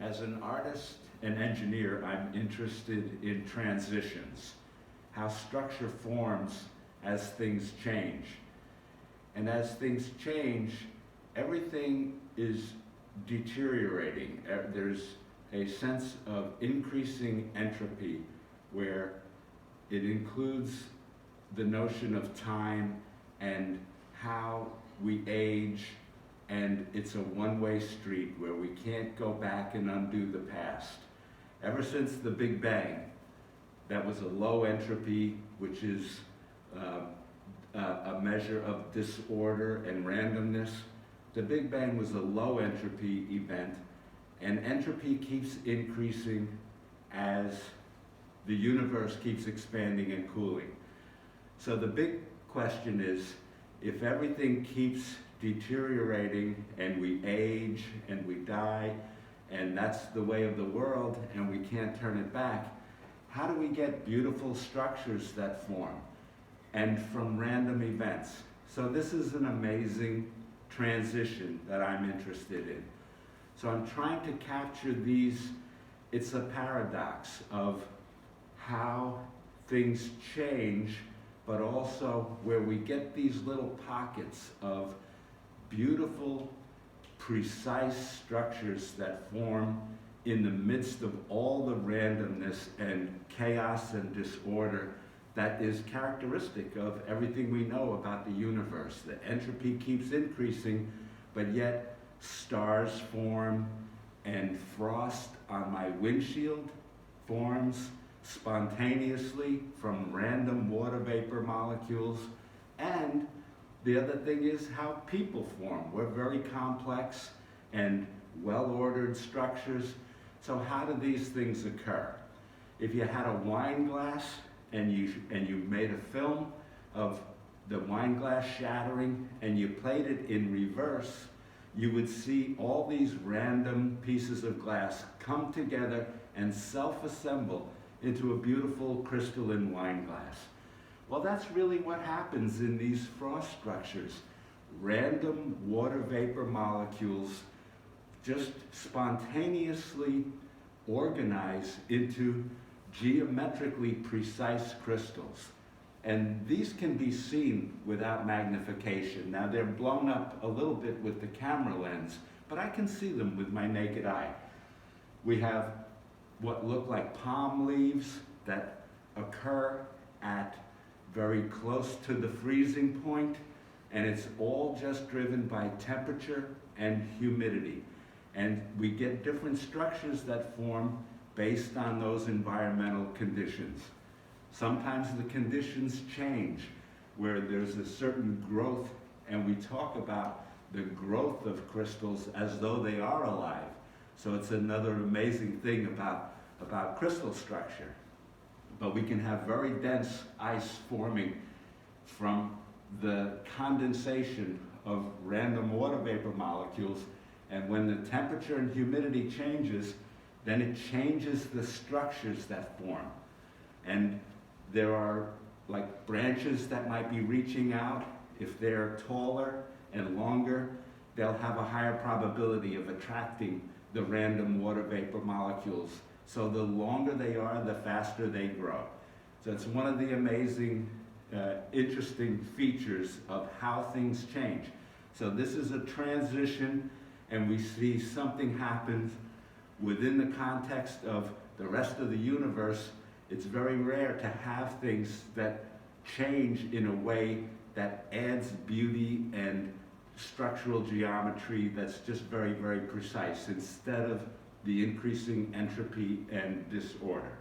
As an artist and engineer, I'm interested in transitions, how structure forms as things change. And as things change, everything is deteriorating. There's a sense of increasing entropy where it includes the notion of time and how we age, and it's a one-way street where we can't go back and undo the past. Ever since the Big Bang, that was a low entropy, which is a measure of disorder and randomness. The Big Bang was a low entropy event, and entropy keeps increasing as the universe keeps expanding and cooling. So the big question is, if everything keeps deteriorating and we age and we die, and that's the way of the world and we can't turn it back, how do we get beautiful structures that form and from random events? So this is an amazing transition that I'm interested in. So I'm trying to capture these. It's a paradox of how things change, but also where we get these little pockets of beautiful, precise structures that form in the midst of all the randomness and chaos and disorder that is characteristic of everything we know about the universe. The entropy keeps increasing, but yet stars form and frost on my windshield forms spontaneously from random water vapor molecules. And the other thing is how people form. We're very complex and well-ordered structures. So how do these things occur? If you had a wine glass and you made a film of the wine glass shattering and you played it in reverse, you would see all these random pieces of glass come together and self-assemble into a beautiful crystalline wine glass. Well, that's really what happens in these frost structures. Random water vapor molecules just spontaneously organize into geometrically precise crystals. And these can be seen without magnification. Now they're blown up a little bit with the camera lens, but I can see them with my naked eye. We have what look like palm leaves that occur at very close to the freezing point, and it's all just driven by temperature and humidity. And we get different structures that form based on those environmental conditions. Sometimes the conditions change, where there's a certain growth, and we talk about the growth of crystals as though they are alive. So it's another amazing thing about crystal structure. But we can have very dense ice forming from the condensation of random water vapor molecules, and when the temperature and humidity changes, then it changes the structures that form. And there are like branches that might be reaching out. If they're taller and longer, they'll have a higher probability of attracting the random water vapor molecules. So the longer they are, the faster they grow. So it's one of the amazing, interesting features of how things change. So this is a transition, and we see something happens within the context of the rest of the universe. It's very rare to have things that change in a way that adds beauty and structural geometry that's just very, very precise, instead of the increasing entropy and disorder.